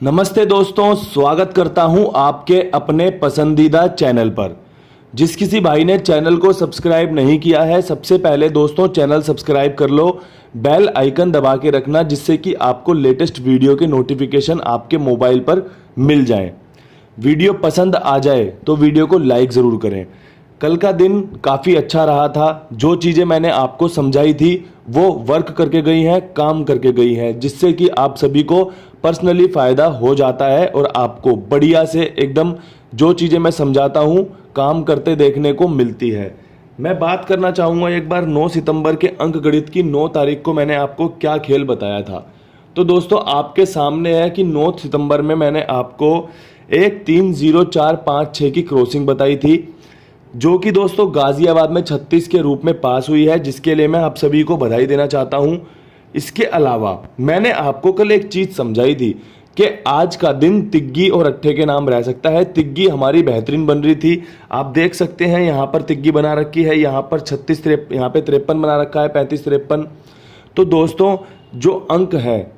नमस्ते दोस्तों, स्वागत करता हूं आपके अपने पसंदीदा चैनल पर। जिस किसी भाई ने चैनल को सब्सक्राइब नहीं किया है, सबसे पहले दोस्तों चैनल सब्सक्राइब कर लो, बेल आइकन दबा के रखना जिससे कि आपको लेटेस्ट वीडियो के नोटिफिकेशन आपके मोबाइल पर मिल जाएं। वीडियो पसंद आ जाए तो वीडियो को लाइक ज़रूर करें। कल का दिन काफ़ी अच्छा रहा था। जो चीज़ें मैंने आपको समझाई थी वो वर्क करके गई हैं, काम करके गई हैं, जिससे कि आप सभी को पर्सनली फ़ायदा हो जाता है और आपको बढ़िया से एकदम जो चीज़ें मैं समझाता हूँ काम करते देखने को मिलती है। मैं बात करना चाहूँगा एक बार 9 सितंबर के अंक गणित की 9 तारीख को मैंने आपको क्या खेल बताया था। तो दोस्तों आपके सामने है कि 9 सितंबर में मैंने आपको एक 3 0 4 5 6 की क्रॉसिंग बताई थी, जो कि दोस्तों गाजियाबाद में 36 के रूप में पास हुई है, जिसके लिए मैं आप सभी को बधाई देना चाहता हूं। इसके अलावा मैंने आपको कल एक चीज समझाई थी कि आज का दिन तिग्गी और अट्ठे के नाम रह सकता है। तिग्गी हमारी बेहतरीन बन रही थी, आप देख सकते हैं यहाँ पर तिग्गी बना रखी है, यहाँ पर 36 यहाँ पे 53 बना रखा है, 35 53। तो दोस्तों जो अंक है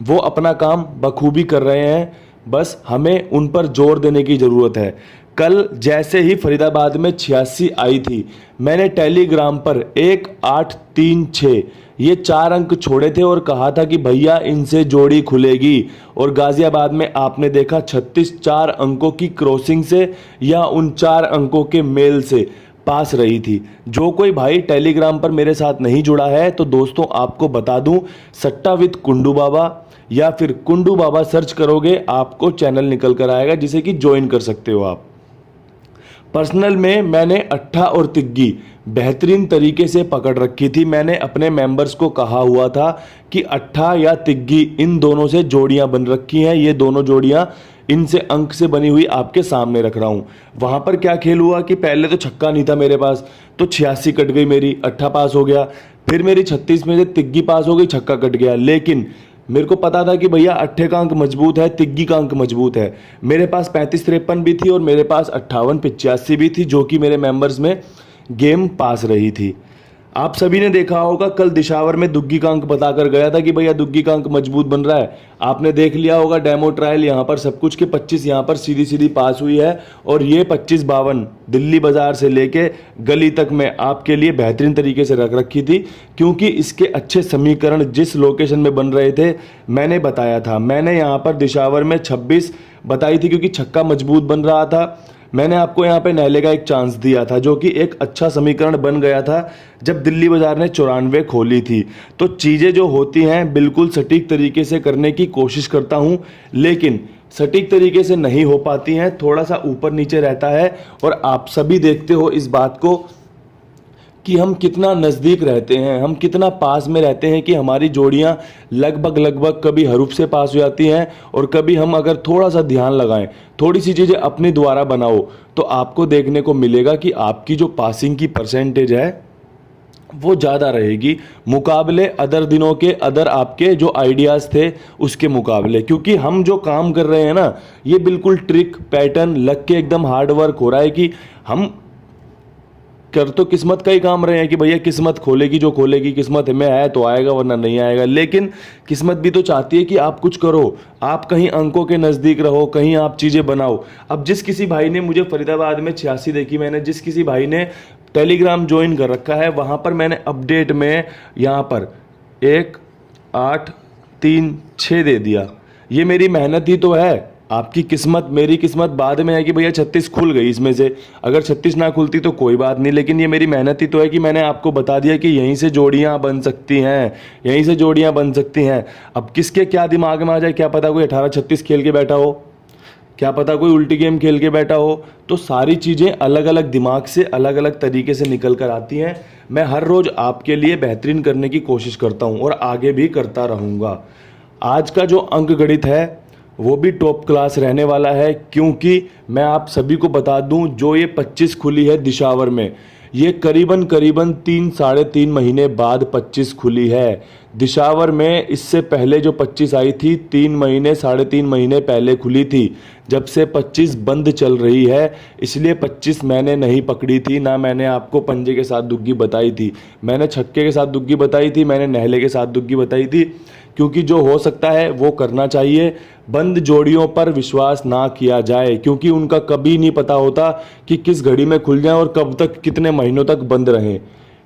वो अपना काम बखूबी कर रहे हैं, बस हमें उन पर जोर देने की ज़रूरत है। कल जैसे ही फरीदाबाद में 86 आई थी, मैंने टेलीग्राम पर 1 8 3 6 ये 4 अंक छोड़े थे और कहा था कि भैया इनसे जोड़ी खुलेगी, और गाजियाबाद में आपने देखा 36 4 अंकों की क्रॉसिंग से या उन 4 अंकों के मेल से पास रही थी। जो कोई भाई टेलीग्राम पर मेरे साथ नहीं जुड़ा है तो दोस्तों आपको बता दूं, सट्टा विद कुंडू बाबा या फिर कुंडू बाबा सर्च करोगे आपको चैनल निकल कर आएगा, जिसे कि ज्वाइन कर सकते हो आप। पर्सनल में मैंने अट्ठा और तिग्गी बेहतरीन तरीके से पकड़ रखी थी। मैंने अपने मेंबर्स को कहा हुआ था कि अट्ठा या तिग्गी इन दोनों से जोड़ियां बन रखी हैं, ये दोनों जोड़ियां इनसे अंक से बनी हुई आपके सामने रख रहा हूं। वहां पर क्या खेल हुआ कि पहले तो छक्का नहीं था मेरे पास, तो 86 कट गई मेरी, अट्ठा पास हो गया। फिर मेरी 36 में से तिग्गी पास हो गई, छक्का कट गया। लेकिन मेरे को पता था कि भैया अट्ठे का अंक मजबूत है, तिग्गी का अंक मजबूत है। मेरे पास 35 53 भी थी और मेरे पास 58 85 भी थी, जो कि मेरे मेंबर्स में गेम पास रही थी। आप सभी ने देखा होगा कल दिशावर में दुग्गी का अंक बताकर गया था कि भैया दुग्गी का अंक मजबूत बन रहा है। आपने देख लिया होगा डेमो ट्रायल, यहाँ पर सब कुछ के 25 यहाँ पर सीधी सीधी पास हुई है, और ये 25 52 दिल्ली बाजार से लेके गली तक में आपके लिए बेहतरीन तरीके से रख रखी थी, क्योंकि इसके अच्छे समीकरण जिस लोकेशन में बन रहे थे मैंने बताया था। मैंने यहाँ पर दिशावर में 26 बताई थी क्योंकि छक्का मजबूत बन रहा था। मैंने आपको यहाँ पे नहले का एक चांस दिया था, जो कि एक अच्छा समीकरण बन गया था जब दिल्ली बाजार ने 94 खोली थी। तो चीज़ें जो होती हैं बिल्कुल सटीक तरीके से करने की कोशिश करता हूँ, लेकिन सटीक तरीके से नहीं हो पाती हैं, थोड़ा सा ऊपर नीचे रहता है। और आप सभी देखते हो इस बात को कि हम कितना नज़दीक रहते हैं, हम कितना पास में रहते हैं कि हमारी जोड़ियां लगभग कभी हरूफ से पास हो जाती हैं, और कभी हम अगर थोड़ा सा ध्यान लगाएं, थोड़ी सी चीज़ें अपनी द्वारा बनाओ, तो आपको देखने को मिलेगा कि आपकी जो पासिंग की परसेंटेज है वो ज़्यादा रहेगी मुकाबले अदर दिनों के, अदर आपके जो आइडियाज़ थे उसके मुकाबले। क्योंकि हम जो काम कर रहे हैं ना, ये बिल्कुल ट्रिक पैटर्न लग के एकदम हार्ड वर्क हो रहा है कि हम कर तो किस्मत का ही काम रहे हैं कि भैया किस्मत खोलेगी जो खोलेगी, किस्मत में है तो आएगा वरना नहीं आएगा। लेकिन किस्मत भी तो चाहती है कि आप कुछ करो, आप कहीं अंकों के नज़दीक रहो, कहीं आप चीज़ें बनाओ। अब जिस किसी भाई ने मुझे फरीदाबाद में 86 देखी, मैंने जिस किसी भाई ने टेलीग्राम ज्वाइन कर रखा है, वहाँ पर मैंने अपडेट में यहाँ पर 1 8 3 6 दे दिया। ये मेरी मेहनत ही तो है। आपकी किस्मत मेरी किस्मत बाद में है कि भैया 36 खुल गई इसमें से, अगर 36 ना खुलती तो कोई बात नहीं, लेकिन ये मेरी मेहनत ही तो है कि मैंने आपको बता दिया कि यहीं से जोड़ियां बन सकती हैं, यहीं से जोड़ियां बन सकती हैं। अब किसके क्या दिमाग में आ जाए, क्या पता कोई 18 36 खेल के बैठा हो, क्या पता कोई उल्टी गेम खेल के बैठा हो। तो सारी चीज़ें अलग अलग दिमाग से अलग अलग तरीके से निकल कर आती हैं। मैं हर रोज़ आपके लिए बेहतरीन करने की कोशिश करता हूँ और आगे भी करता रहूँगा। आज का जो अंक गणित है वो भी टॉप क्लास रहने वाला है, क्योंकि मैं आप सभी को बता दूं जो ये 25 खुली है दिशावर में, ये करीबन 3 साढ़े 3 महीने बाद 25 खुली है। दिशावर में इससे पहले जो 25 आई थी 3 महीने साढ़े 3 महीने पहले खुली थी, जब से 25 बंद चल रही है। इसलिए 25 मैंने नहीं पकड़ी थी, ना मैंने आपको पंजे के साथ दुग्गी बताई थी। मैंने छक्के के साथ दुग्गी बताई थी, मैंने नहले के साथ दुग्गी बताई थी, क्योंकि जो हो सकता है वो करना चाहिए। बंद जोड़ियों पर विश्वास ना किया जाए, क्योंकि उनका कभी नहीं पता होता कि किस घड़ी में खुल जाए और कब तक, कितने महीनों तक बंद रहें।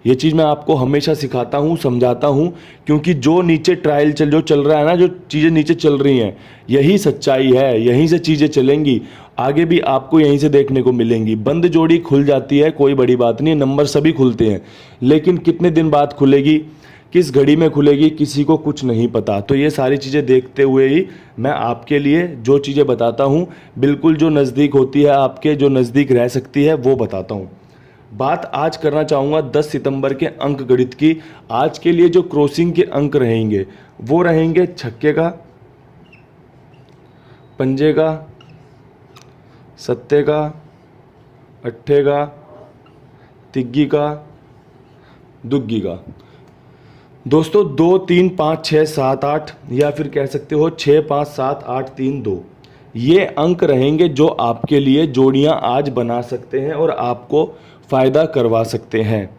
ये चीज़ मैं आपको हमेशा सिखाता हूँ, समझाता हूँ, क्योंकि जो नीचे ट्रायल जो चल रहा है ना, जो चीज़ें नीचे चल रही हैं, यही सच्चाई है, यहीं से चीज़ें चलेंगी, आगे भी आपको यहीं से देखने को मिलेंगी। बंद जोड़ी खुल जाती है, कोई बड़ी बात नहीं, नंबर सभी खुलते हैं, लेकिन कितने दिन बाद खुलेगी, किस घड़ी में खुलेगी, किसी को कुछ नहीं पता। तो ये सारी चीज़ें देखते हुए ही मैं आपके लिए जो चीज़ें बताता हूँ, बिल्कुल जो नज़दीक होती है, आपके जो नज़दीक रह सकती है, वो बताता हूँ। बात आज करना चाहूँगा 10 सितंबर के अंक गणित की। आज के लिए जो क्रॉसिंग के अंक रहेंगे वो रहेंगे छक्के का, पंजे का, सत्ते का, अट्ठे का, तिग्गी का, दुग्गी का। दोस्तों 2, 3, 5, 6, 7, 8 या फिर कह सकते हो 6, 5, 7, 8, 3, 2, ये अंक रहेंगे जो आपके लिए जोड़ियां आज बना सकते हैं और आपको फ़ायदा करवा सकते हैं।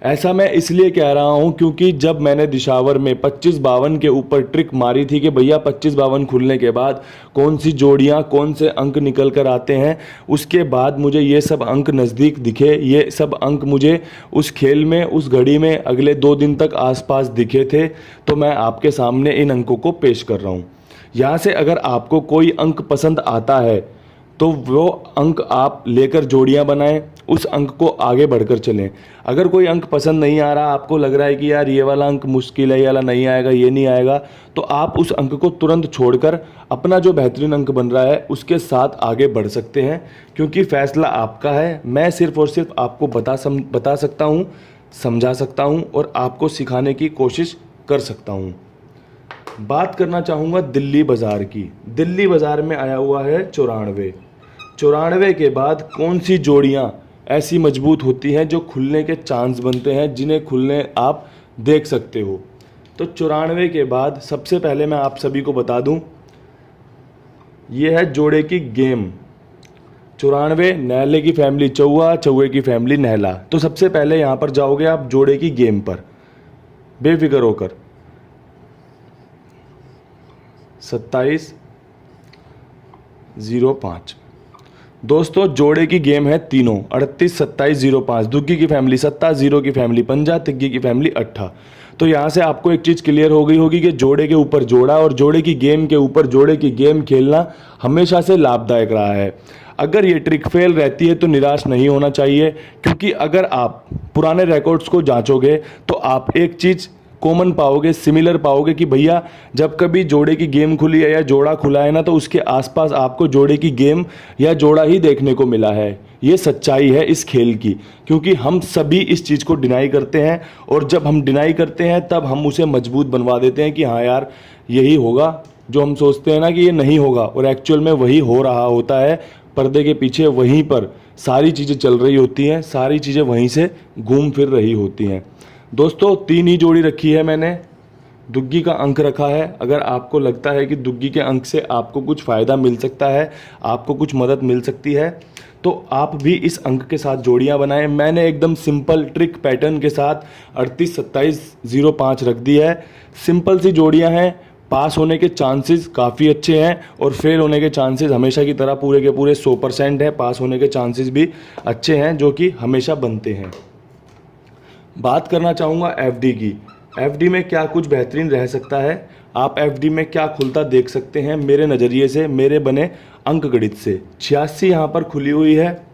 ऐसा मैं इसलिए कह रहा हूं क्योंकि जब मैंने दिशावर में 25-52 के ऊपर ट्रिक मारी थी कि भैया 25-52 खुलने के बाद कौन सी जोड़ियां, कौन से अंक निकल कर आते हैं, उसके बाद मुझे ये सब अंक नज़दीक दिखे, ये सब अंक मुझे उस खेल में, उस घड़ी में अगले 2 दिन तक आसपास दिखे थे। तो मैं आपके सामने इन अंकों को पेश कर रहा हूँ। यहाँ से अगर आपको कोई अंक पसंद आता है तो वो अंक आप लेकर जोड़ियां बनाएं, उस अंक को आगे बढ़कर चलें। अगर कोई अंक पसंद नहीं आ रहा, आपको लग रहा है कि यार ये वाला अंक मुश्किल है, ये वाला नहीं आएगा, ये नहीं आएगा, तो आप उस अंक को तुरंत छोड़कर अपना जो बेहतरीन अंक बन रहा है उसके साथ आगे बढ़ सकते हैं, क्योंकि फ़ैसला आपका है। मैं सिर्फ और सिर्फ आपको बता सकता हूँ, समझा सकता हूँ और आपको सिखाने की कोशिश कर सकता हूँ। बात करना चाहूँगा दिल्ली बाज़ार की। दिल्ली बाज़ार में आया हुआ है 94। 94 के बाद कौन सी जोड़ियाँ ऐसी मजबूत होती हैं जो खुलने के चांस बनते हैं, जिन्हें खुलने आप देख सकते हो। तो 94 के बाद सबसे पहले मैं आप सभी को बता दूं, ये है जोड़े की गेम। 94 नहले की फैमिली चौवा, चौवे की फैमिली नहला। तो सबसे पहले यहाँ पर जाओगे आप जोड़े की गेम पर बेफिक्र होकर। 27-05 दोस्तों, जोड़े की गेम है तीनों 38-27-05। दुग्गी की फैमिली सत्ता, जीरो की फैमिली पंजा, तिग्गी की फैमिली अट्ठा। तो यहाँ से आपको एक चीज़ क्लियर हो गई होगी कि जोड़े के ऊपर जोड़ा और जोड़े की गेम के ऊपर जोड़े की गेम खेलना हमेशा से लाभदायक रहा है। अगर ये ट्रिक फेल रहती है तो निराश नहीं होना चाहिए, क्योंकि अगर आप पुराने रिकॉर्ड्स को जांचोगे तो आप एक चीज़ कॉमन पाओगे, सिमिलर पाओगे कि भैया जब कभी जोड़े की गेम खुली है या जोड़ा खुला है ना, तो उसके आसपास आपको जोड़े की गेम या जोड़ा ही देखने को मिला है। ये सच्चाई है इस खेल की, क्योंकि हम सभी इस चीज़ को डिनाई करते हैं और जब हम डिनाई करते हैं तब हम उसे मजबूत बनवा देते हैं कि हाँ यार यही होगा। जो हम सोचते हैं ना कि ये नहीं होगा, और एक्चुअल में वही हो रहा होता है। पर्दे के पीछे वहीं पर सारी चीज़ें चल रही होती हैं, सारी चीज़ें वहीं से घूम फिर रही होती हैं। दोस्तों 3 ही जोड़ी रखी है मैंने। दुग्गी का अंक रखा है। अगर आपको लगता है कि दुग्गी के अंक से आपको कुछ फ़ायदा मिल सकता है, आपको कुछ मदद मिल सकती है, तो आप भी इस अंक के साथ जोड़ियां बनाएं। मैंने एकदम सिंपल ट्रिक पैटर्न के साथ 38-27-05 रख दी है। सिंपल सी जोड़ियां हैं, पास होने के चांसेस काफ़ी अच्छे हैं और फेल होने के चांसेस हमेशा की तरह पूरे के पूरे 100% है। पास होने के चांसेस भी अच्छे हैं, जो कि हमेशा बनते हैं। बात करना चाहूँगा एफडी की। एफडी में क्या कुछ बेहतरीन रह सकता है, आप एफडी में क्या खुलता देख सकते हैं मेरे नज़रिए से, मेरे बने अंक गणित से। 86 यहाँ पर खुली हुई है।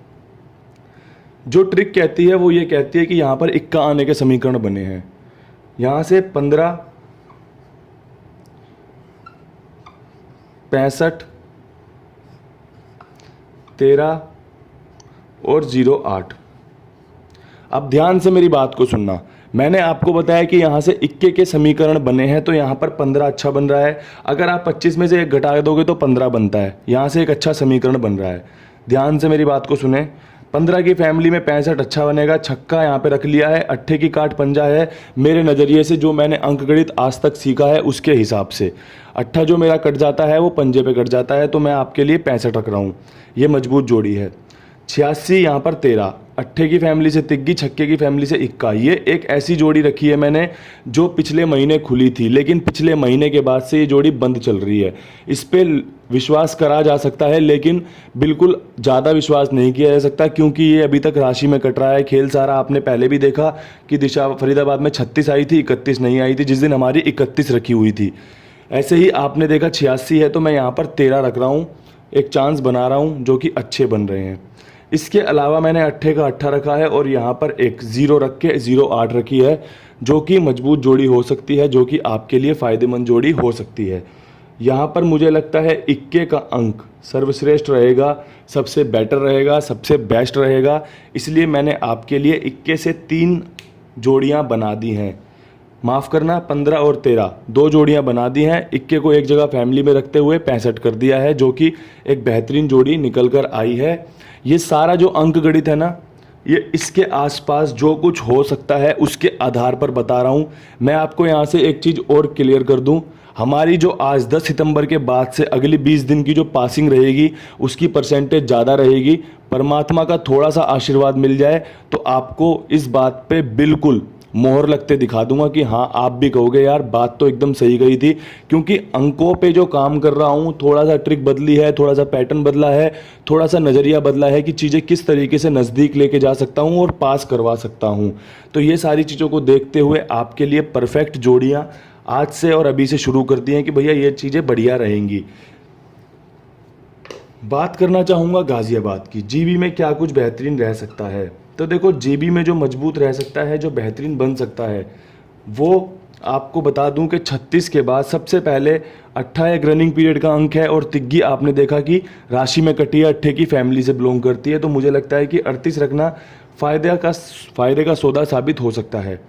जो ट्रिक कहती है वो ये कहती है कि यहाँ पर इक्का आने के समीकरण बने हैं। यहाँ से 15, 65, 13 और 08। अब ध्यान से मेरी बात को सुनना। मैंने आपको बताया कि यहाँ से इक्के के समीकरण बने हैं, तो यहाँ पर 15 अच्छा बन रहा है। अगर आप 25 में से एक घटा दोगे तो 15 बनता है। यहाँ से एक अच्छा समीकरण बन रहा है। ध्यान से मेरी बात को सुने। 15 की फैमिली में 65 अच्छा बनेगा। छक्का यहाँ पे रख लिया है। अट्ठे की काट पंजा है। मेरे नज़रिए से जो मैंने अंकगणित आज तक सीखा है उसके हिसाब से अट्ठा जो मेरा कट जाता है वो पंजे पे कट जाता है, तो मैं आपके लिए 65 रख रहा हूँ। ये मजबूत जोड़ी है। 86 यहाँ पर 13, अट्ठे की फैमिली से तिग्गी, छक्के की फैमिली से इक्का। ये एक ऐसी जोड़ी रखी है मैंने जो पिछले महीने खुली थी, लेकिन पिछले महीने के बाद से ये जोड़ी बंद चल रही है। इस पे विश्वास करा जा सकता है, लेकिन बिल्कुल ज़्यादा विश्वास नहीं किया जा सकता, क्योंकि ये अभी तक राशि में कट रहा है। खेल सारा आपने पहले भी देखा कि दिशा फरीदाबाद में 36 आई थी, 31 नहीं आई थी, जिस दिन हमारी 31 रखी हुई थी। ऐसे ही आपने देखा 86 है, तो मैं यहाँ पर 13 रख रहा हूँ, एक चांस बना रहा हूँ जो कि अच्छे बन रहे हैं। इसके अलावा मैंने अट्ठे का अट्ठा रखा है और यहाँ पर एक 0 रख के 0-8 रखी है, जो कि मजबूत जोड़ी हो सकती है, जो कि आपके लिए फ़ायदेमंद जोड़ी हो सकती है। यहाँ पर मुझे लगता है इक्के का अंक सर्वश्रेष्ठ रहेगा, सबसे बेटर रहेगा, सबसे बेस्ट रहेगा, इसलिए मैंने आपके लिए इक्के से 3 जोड़ियाँ बना दी हैं। माफ़ करना, 15 और 13 2 जोड़ियां बना दी हैं। इक्के को एक जगह फैमिली में रखते हुए 65 कर दिया है, जो कि एक बेहतरीन जोड़ी निकल कर आई है। ये सारा जो अंक गणित है ना, ये इसके आसपास जो कुछ हो सकता है उसके आधार पर बता रहा हूँ। मैं आपको यहाँ से एक चीज़ और क्लियर कर दूँ, हमारी जो आज 10 सितंबर के बाद से अगली 20 दिन की जो पासिंग रहेगी उसकी परसेंटेज ज़्यादा रहेगी। परमात्मा का थोड़ा सा आशीर्वाद मिल जाए तो आपको इस बात पे बिल्कुल मोहर लगते दिखा दूंगा कि हाँ, आप भी कहोगे यार बात तो एकदम सही गई थी। क्योंकि अंकों पे जो काम कर रहा हूँ, थोड़ा सा ट्रिक बदली है, थोड़ा सा पैटर्न बदला है, थोड़ा सा नज़रिया बदला है कि चीज़ें किस तरीके से नज़दीक लेके जा सकता हूँ और पास करवा सकता हूँ। तो ये सारी चीज़ों को देखते हुए आपके लिए परफेक्ट जोड़ियाँ आज से और अभी से शुरू कर दी हैं कि भैया ये चीज़ें बढ़िया रहेंगी। बात करना चाहूँगा गाज़ियाबाद की। जीबी में क्या कुछ बेहतरीन रह सकता है? तो देखो, जीबी में जो मजबूत रह सकता है, जो बेहतरीन बन सकता है, वो आपको बता दूं कि 36 के बाद सबसे पहले अट्ठा एक रनिंग पीरियड का अंक है और तिग्गी आपने देखा कि राशि में कटी है, अट्ठे की फैमिली से बिलोंग करती है। तो मुझे लगता है कि 38 रखना फ़ायदे का सौदा साबित हो सकता है।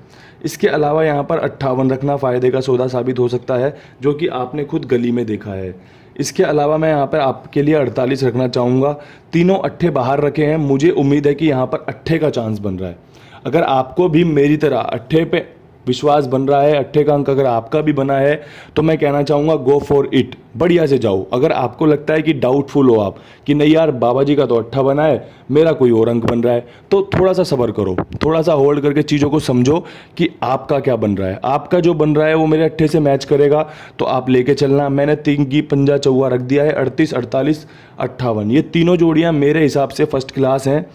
इसके अलावा यहाँ पर 58 रखना फ़ायदे का सौदा साबित हो सकता है, जो कि आपने खुद गली में देखा है। इसके अलावा मैं यहाँ पर आपके लिए 48 रखना चाहूँगा। तीनों अट्ठे बाहर रखे हैं, मुझे उम्मीद है कि यहाँ पर अट्ठे का चांस बन रहा है। अगर आपको भी मेरी तरह अट्ठे पे विश्वास बन रहा है, अट्ठे का अंक अगर आपका भी बना है, तो मैं कहना चाहूँगा गो फॉर इट, बढ़िया से जाओ। अगर आपको लगता है कि डाउटफुल हो आप कि नहीं यार बाबा जी का तो अट्ठा बना है, मेरा कोई और अंक बन रहा है, तो थोड़ा सा सब्र करो, थोड़ा सा होल्ड करके चीज़ों को समझो कि आपका क्या बन रहा है। आपका जो बन रहा है वो मेरे अट्ठे से मैच करेगा तो आप लेके चलना। मैंने तिग्गी पंजा चौवा रख दिया है, 38, 48, 58। ये तीनों जोड़ियाँ मेरे हिसाब से फर्स्ट क्लास हैं,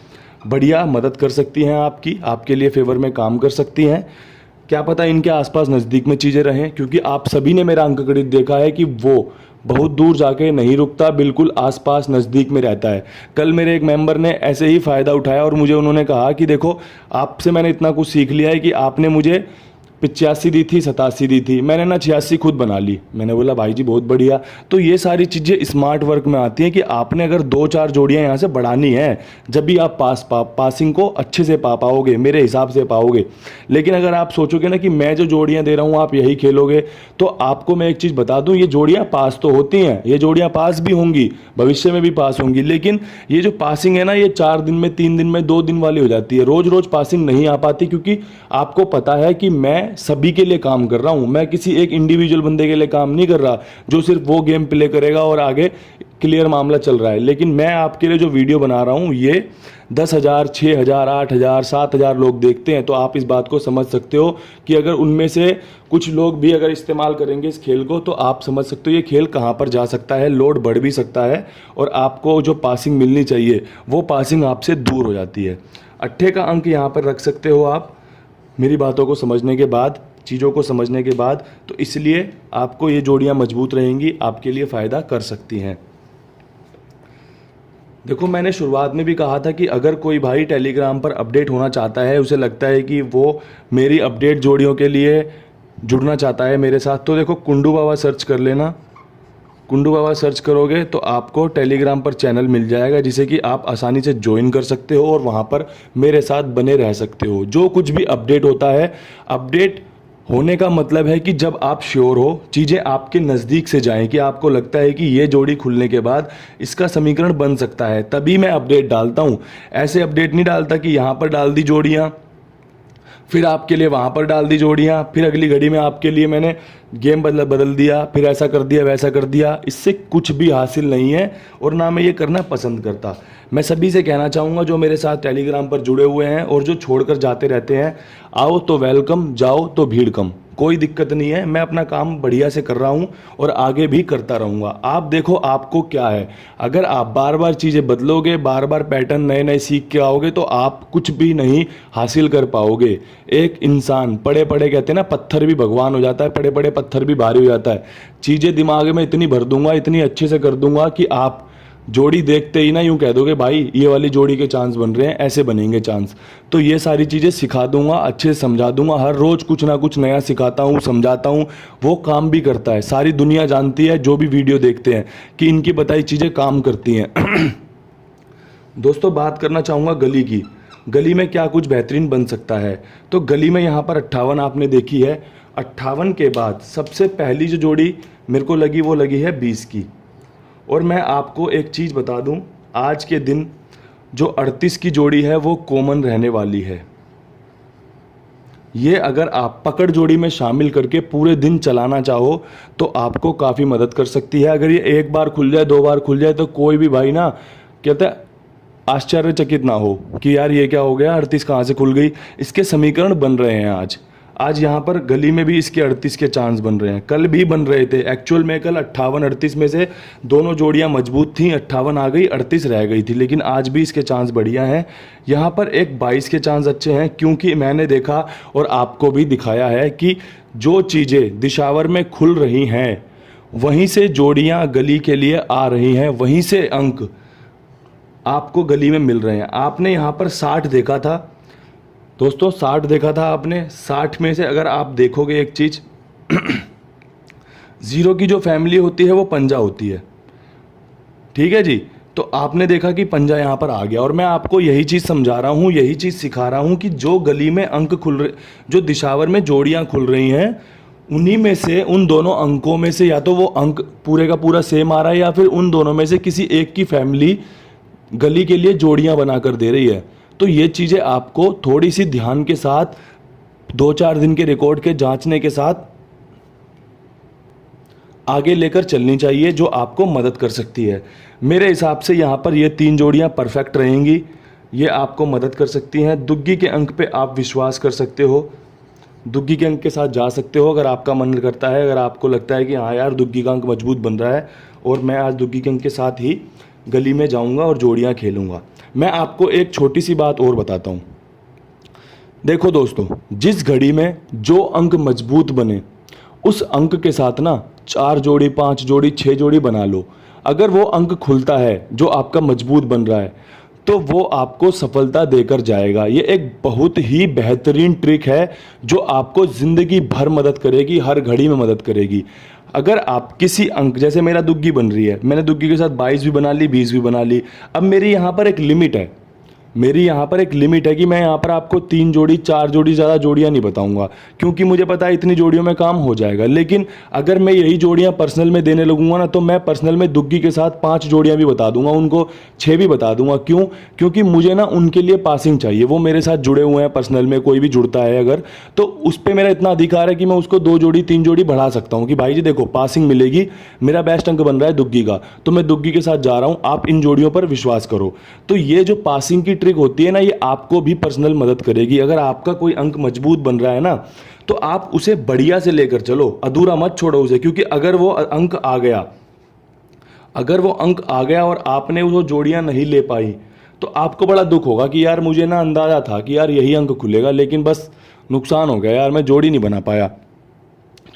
बढ़िया मदद कर सकती हैं आपकी, आपके लिए फेवर में काम कर सकती हैं। क्या पता इनके आसपास नज़दीक में चीज़ें रहें, क्योंकि आप सभी ने मेरा अंक गणित देखा है कि वो बहुत दूर जाके नहीं रुकता, बिल्कुल आसपास नज़दीक में रहता है। कल मेरे एक मेंबर ने ऐसे ही फ़ायदा उठाया और मुझे उन्होंने कहा कि देखो, आपसे मैंने इतना कुछ सीख लिया है कि आपने मुझे 85 दी थी, 87 दी थी, मैंने ना 86 खुद बना ली। मैंने बोला भाई जी बहुत बढ़िया। तो ये सारी चीज़ें स्मार्ट वर्क में आती हैं कि आपने अगर 2-4 जोड़ियाँ यहाँ से बढ़ानी हैं, जब भी आप पासिंग को अच्छे से पा पाओगे, मेरे हिसाब से पाओगे। लेकिन अगर आप सोचोगे ना कि मैं जो जोड़ियाँ दे रहा हूँ आप यही खेलोगे, तो आपको मैं एक चीज़ बता दूँ, ये जोड़ियाँ पास तो होती हैं, ये जोड़ियाँ पास भी होंगी, भविष्य में भी पास होंगी, लेकिन ये जो पासिंग है ना, ये 4 दिन में, 3 दिन में, 2 दिन वाली हो जाती है। रोज़ रोज़ पासिंग नहीं आ पाती, क्योंकि आपको पता है कि मैं सभी के लिए काम कर रहा हूं। मैं किसी एक इंडिविजुअल बंदे के लिए काम नहीं कर रहा जो सिर्फ वो गेम प्ले करेगा और आगे क्लियर मामला चल रहा है। लेकिन मैं आपके लिए जो वीडियो बना रहा हूं, ये 10,000, 6,000, 8,000, 7,000 लोग देखते हैं। तो आप इस बात को समझ सकते हो कि अगर उनमें से कुछ लोग भी अगर इस्तेमाल करेंगे इस खेल को, तो आप समझ सकते हो ये खेल कहाँ पर जा सकता है। लोड बढ़ भी सकता है और आपको जो पासिंग मिलनी चाहिए वो पासिंग आपसे दूर हो जाती है। अट्ठे का अंक यहाँ पर रख सकते हो आप, मेरी बातों को समझने के बाद, चीज़ों को समझने के बाद। तो इसलिए आपको ये जोड़ियाँ मजबूत रहेंगी, आपके लिए फ़ायदा कर सकती हैं। देखो, मैंने शुरुआत में भी कहा था कि अगर कोई भाई टेलीग्राम पर अपडेट होना चाहता है, उसे लगता है कि वो मेरी अपडेट जोड़ियों के लिए जुड़ना चाहता है मेरे साथ, तो देखो कुंडू बाबा सर्च कर लेना। कुंडू बाबा सर्च करोगे तो आपको टेलीग्राम पर चैनल मिल जाएगा, जिसे कि आप आसानी से ज्वाइन कर सकते हो और वहाँ पर मेरे साथ बने रह सकते हो। जो कुछ भी अपडेट होता है, अपडेट होने का मतलब है कि जब आप श्योर हो, चीज़ें आपके नज़दीक से जाएं, कि आपको लगता है कि ये जोड़ी खुलने के बाद इसका समीकरण बन सकता है, तभी मैं अपडेट डालता हूँ। ऐसे अपडेट नहीं डालता कि यहाँ पर डाल दी जोड़ियाँ, फिर आपके लिए वहाँ पर डाल दी जोड़ियाँ, फिर अगली घड़ी में आपके लिए मैंने गेम बदल दिया, फिर ऐसा कर दिया वैसा कर दिया। इससे कुछ भी हासिल नहीं है और ना मैं ये करना पसंद करता। मैं सभी से कहना चाहूँगा जो मेरे साथ टेलीग्राम पर जुड़े हुए हैं और जो छोड़कर जाते रहते हैं, आओ तो वेलकम, जाओ तो भीड़ कम, कोई दिक्कत नहीं है। मैं अपना काम बढ़िया से कर रहा हूँ और आगे भी करता रहूँगा। आप देखो आपको क्या है, अगर आप बार बार चीज़ें बदलोगे, बार बार पैटर्न नए नए सीख के आओगे तो आप कुछ भी नहीं हासिल कर पाओगे। एक इंसान पड़े पड़े कहते हैं ना, पत्थर भी भगवान हो जाता है, पड़े पड़े पत्थर भी भारी हो जाता है। चीज़ें दिमाग में इतनी भर दूंगा, इतनी अच्छे से कर दूंगा कि आप जोड़ी देखते ही ना यूं कह दोगे भाई ये वाली जोड़ी के चांस बन रहे हैं, ऐसे बनेंगे चांस। तो ये सारी चीज़ें सिखा दूंगा, अच्छे से समझा दूंगा। हर रोज़ कुछ ना कुछ नया सिखाता हूँ, समझाता हूँ, वो काम भी करता है। सारी दुनिया जानती है जो भी वीडियो देखते हैं कि इनकी बताई चीज़ें काम करती हैं। दोस्तों बात करना चाहूँगा गली की। गली में क्या कुछ बेहतरीन बन सकता है। तो गली में यहाँ पर 58 आपने देखी है। 58 के बाद सबसे पहली जो जोड़ी मेरे को लगी वो लगी है 20 की। और मैं आपको एक चीज़ बता दूं, आज के दिन जो 38 की जोड़ी है वो कॉमन रहने वाली है। ये अगर आप पकड़ जोड़ी में शामिल करके पूरे दिन चलाना चाहो तो आपको काफ़ी मदद कर सकती है। अगर ये एक बार खुल जाए, दो बार खुल जाए तो कोई भी भाई ना कहता है आश्चर्यचकित ना हो कि यार ये क्या हो गया, 38 कहाँ से खुल गई। इसके समीकरण बन रहे हैं आज यहाँ पर गली में भी इसके 38 के चांस बन रहे हैं। कल भी बन रहे थे एक्चुअल में। कल 58 38 में से दोनों जोड़ियाँ मजबूत थीं, 58 आ गई, 38 रह गई थी, लेकिन आज भी इसके चांस बढ़िया हैं। यहाँ पर एक 22 के चांस अच्छे हैं, क्योंकि मैंने देखा और आपको भी दिखाया है कि जो चीज़ें दिशावर में खुल रही हैं वहीं से जोड़ियाँ गली के लिए आ रही हैं, वहीं से अंक आपको गली में मिल रहे हैं। आपने यहाँ पर 60 देखा था दोस्तों, 60 देखा था आपने। 60 में से अगर आप देखोगे एक चीज़, ज़ीरो की जो फैमिली होती है वो पंजा होती है, ठीक है जी। तो आपने देखा कि पंजा यहाँ पर आ गया और मैं आपको यही चीज़ समझा रहा हूँ, यही चीज़ सिखा रहा हूँ कि जो गली में अंक खुल रहे, जो दिशावर में जोड़ियाँ खुल रही हैं, उन्हीं में से, उन दोनों अंकों में से या तो वो अंक पूरे का पूरा सेम आ रहा है या फिर उन दोनों में से किसी एक की फैमिली गली के लिए जोड़ियाँ बनाकर दे रही है। तो ये चीज़ें आपको थोड़ी सी ध्यान के साथ, 2-4 दिन के रिकॉर्ड के जांचने के साथ आगे लेकर चलनी चाहिए, जो आपको मदद कर सकती है। मेरे हिसाब से यहाँ पर ये 3 जोड़ियाँ परफेक्ट रहेंगी, ये आपको मदद कर सकती हैं। दुग्गी के अंक पे आप विश्वास कर सकते हो, दुग्गी के अंक के साथ जा सकते हो अगर आपका मन करता है, अगर आपको लगता है कि हाँ यार दुग्गी का अंक मजबूत बन रहा है और मैं आज दुग्गी के अंक के साथ ही गली में जाऊंगा और जोड़ियां खेलूंगा। मैं आपको एक छोटी सी बात और बताता हूं। देखो दोस्तों, जिस घड़ी में जो अंक मजबूत बने उस अंक के साथ ना 4 जोड़ी, 5 जोड़ी, 6 जोड़ी बना लो। अगर वो अंक खुलता है जो आपका मजबूत बन रहा है तो वो आपको सफलता देकर जाएगा। ये एक बहुत ही बेहतरीन ट्रिक है जो आपको ज़िंदगी भर मदद करेगी, हर घड़ी में मदद करेगी। अगर आप किसी अंक, जैसे मेरा दुग्गी बन रही है, मैंने दुग्गी के साथ 22 भी बना ली, 20 भी बना ली। अब मेरी यहाँ पर एक लिमिट है, मेरी यहाँ पर एक लिमिट है कि मैं यहाँ पर आपको 3 जोड़ी, 4 जोड़ी, ज़्यादा जोड़ियाँ नहीं बताऊँगा, क्योंकि मुझे पता है इतनी जोड़ियों में काम हो जाएगा। लेकिन अगर मैं यही जोड़ियाँ पर्सनल में देने लगूंगा ना तो मैं पर्सनल में दुग्गी के साथ 5 जोड़ियाँ भी बता दूंगा, उनको 6 भी बता दूंगा। क्यों? क्योंकि मुझे ना उनके लिए पासिंग चाहिए। वो मेरे साथ जुड़े हुए हैं पर्सनल में, कोई भी जुड़ता है अगर, तो उस पर मेरा इतना अधिकार है कि मैं उसको 2 जोड़ी, 3 जोड़ी बढ़ा सकता हूँ कि भाई जी देखो पासिंग मिलेगी, मेरा बेस्ट अंक बन रहा है दुग्गी का, तो मैं दुग्गी के साथ जा रहा हूँ, आप इन जोड़ियों पर विश्वास करो। तो ये जो पासिंग की ट्रिक होती है ना, ये आपको भी पर्सनल मदद करेगी। अगर आपका कोई अंक मजबूत बन रहा है ना तो आप उसे बढ़िया से लेकर चलो, अधूरा मत छोड़ो उसे। क्योंकि अगर वो अंक आ गया, अगर वो अंक आ गया और आपने वो जोड़ियां नहीं ले पाई तो आपको बड़ा दुख होगा कि यार मुझे ना अंदाजा था कि यार यही अंक खुलेगा, लेकिन बस नुकसान हो गया यार, मैं जोड़ी नहीं बना पाया।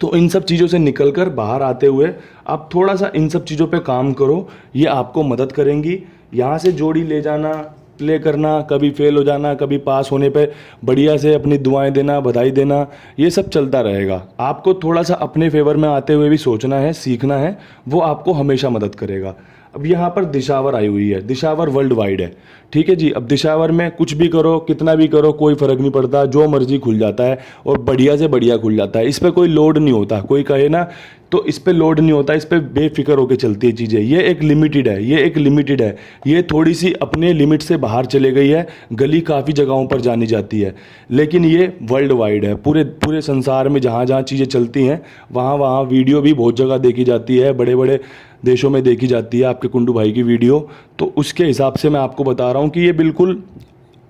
तो इन सब चीज़ों से निकलकर बाहर आते हुए आप थोड़ा सा इन सब चीज़ों पे काम करो, ये आपको मदद करेंगी। यहाँ से जोड़ी ले जाना, प्ले करना, कभी फेल हो जाना, कभी पास होने पे बढ़िया से अपनी दुआएं देना, बधाई देना, ये सब चलता रहेगा। आपको थोड़ा सा अपने फेवर में आते हुए भी सोचना है, सीखना है, वो आपको हमेशा मदद करेगा। अब यहाँ पर दिशावर आई हुई है, दिशावर वर्ल्ड वाइड है, ठीक है जी। अब दिशावर में कुछ भी करो, कितना भी करो, कोई फ़र्क नहीं पड़ता, जो मर्जी खुल जाता है और बढ़िया से बढ़िया खुल जाता है। इस पर कोई लोड नहीं होता, कोई कहे ना तो इस पे लोड नहीं होता, इस पे बेफिक्र होकर चलती है चीज़ें। ये एक लिमिटेड है, ये एक लिमिटेड है, ये थोड़ी सी अपने लिमिट से बाहर चले गई है, गली काफ़ी जगहों पर जानी जाती है, लेकिन ये वर्ल्ड वाइड है। पूरे पूरे संसार में जहाँ जहाँ चीज़ें चलती हैं वहाँ वहाँ वीडियो भी बहुत जगह देखी जाती है, बड़े बड़े देशों में देखी जाती है आपके कुंडू भाई की वीडियो। तो उसके हिसाब से मैं आपको बता रहा हूँ कि ये बिल्कुल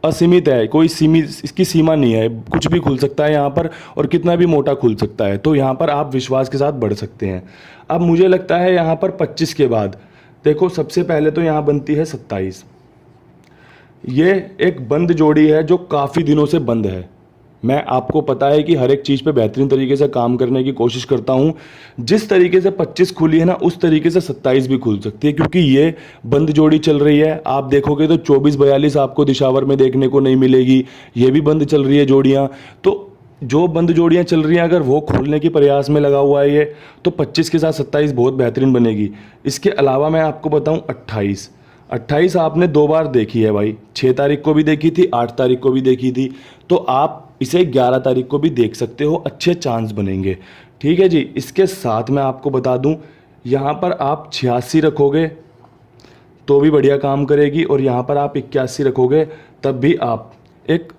असीमित है, कोई सीमित इसकी सीमा नहीं है, कुछ भी खुल सकता है यहाँ पर और कितना भी मोटा खुल सकता है। तो यहाँ पर आप विश्वास के साथ बढ़ सकते हैं। अब मुझे लगता है यहाँ पर 25 के बाद देखो, सबसे पहले तो यहाँ बनती है 27। ये एक बंद जोड़ी है जो काफ़ी दिनों से बंद है। मैं आपको पता है कि हर एक चीज़ पे बेहतरीन तरीके से काम करने की कोशिश करता हूँ। जिस तरीके से 25 खुली है ना, उस तरीके से 27 भी खुल सकती है, क्योंकि ये बंद जोड़ी चल रही है। आप देखोगे तो 24-42 आपको दिशावर में देखने को नहीं मिलेगी, ये भी बंद चल रही है जोड़ियाँ। तो जो बंद जोड़ियाँ चल रही हैं, अगर वो खोलने के प्रयास में लगा हुआ है ये, तो 25 के साथ 27 बहुत बेहतरीन बनेगी। इसके अलावा मैं आपको बताऊँ 28 आपने 2 बार देखी है भाई, 6 तारीख को भी देखी थी, 8 तारीख को भी देखी थी, तो आप इसे 11 तारीख को भी देख सकते हो, अच्छे चांस बनेंगे, ठीक है जी। इसके साथ मैं आपको बता दूं, यहाँ पर आप 86 रखोगे तो भी बढ़िया काम करेगी, और यहाँ पर आप 81 रखोगे तब भी आप एक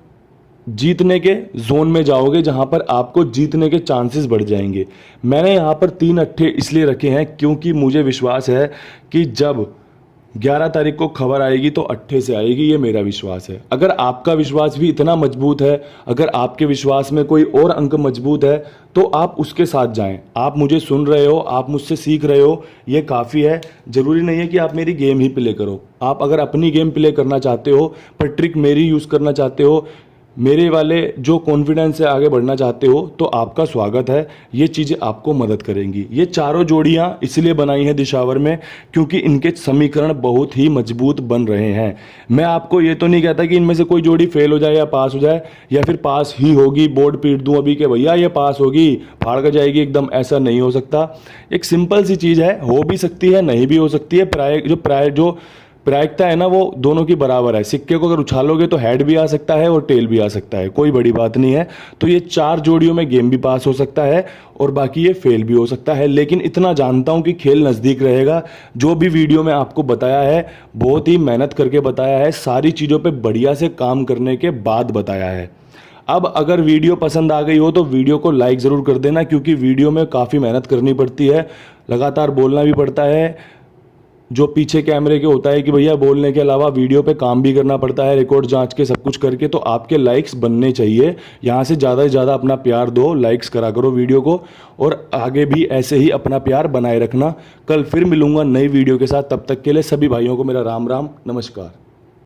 जीतने के जोन में जाओगे, जहाँ पर आपको जीतने के चांसेस बढ़ जाएंगे। मैंने यहाँ पर 3 अट्ठे इसलिए रखे हैं क्योंकि मुझे विश्वास है कि जब 11 तारीख को खबर आएगी तो अट्ठे से आएगी, ये मेरा विश्वास है। अगर आपका विश्वास भी इतना मजबूत है, अगर आपके विश्वास में कोई और अंक मजबूत है, तो आप उसके साथ जाएं। आप मुझे सुन रहे हो, आप मुझसे सीख रहे हो, ये काफ़ी है। ज़रूरी नहीं है कि आप मेरी गेम ही प्ले करो। आप अगर अपनी गेम प्ले करना चाहते हो, पर ट्रिक मेरी यूज़ करना चाहते हो, मेरे वाले जो कॉन्फिडेंस से आगे बढ़ना चाहते हो, तो आपका स्वागत है। ये चीज़ें आपको मदद करेंगी। ये चारों जोड़ियां इसलिए बनाई हैं दिशावर में क्योंकि इनके समीकरण बहुत ही मजबूत बन रहे हैं। मैं आपको ये तो नहीं कहता कि इनमें से कोई जोड़ी फेल हो जाए या पास हो जाए, या फिर पास ही होगी, बोर्ड पीट दूं अभी कि भैया ये पास होगी, फाड़ कर जाएगी एकदम, ऐसा नहीं हो सकता। एक सिंपल सी चीज़ है, हो भी सकती है, नहीं भी हो सकती है। जो प्रायिकता है ना, वो दोनों की बराबर है। सिक्के को अगर उछालोगे तो हेड भी आ सकता है और टेल भी आ सकता है, कोई बड़ी बात नहीं है। तो ये 4 जोड़ियों में गेम भी पास हो सकता है और बाकी ये फेल भी हो सकता है, लेकिन इतना जानता हूं कि खेल नज़दीक रहेगा। जो भी वीडियो में आपको बताया है, बहुत ही मेहनत करके बताया है, सारी चीज़ों पर बढ़िया से काम करने के बाद बताया है। अब अगर वीडियो पसंद आ गई हो तो वीडियो को लाइक ज़रूर कर देना, क्योंकि वीडियो में काफ़ी मेहनत करनी पड़ती है, लगातार बोलना भी पड़ता है। जो पीछे कैमरे के होता है कि भैया बोलने के अलावा वीडियो पे काम भी करना पड़ता है, रिकॉर्ड जांच के सब कुछ करके। तो आपके लाइक्स बनने चाहिए, यहाँ से ज़्यादा से ज़्यादा अपना प्यार दो, लाइक्स करा करो वीडियो को, और आगे भी ऐसे ही अपना प्यार बनाए रखना। कल फिर मिलूंगा नई वीडियो के साथ, तब तक के लिए सभी भाइयों को मेरा राम राम, नमस्कार।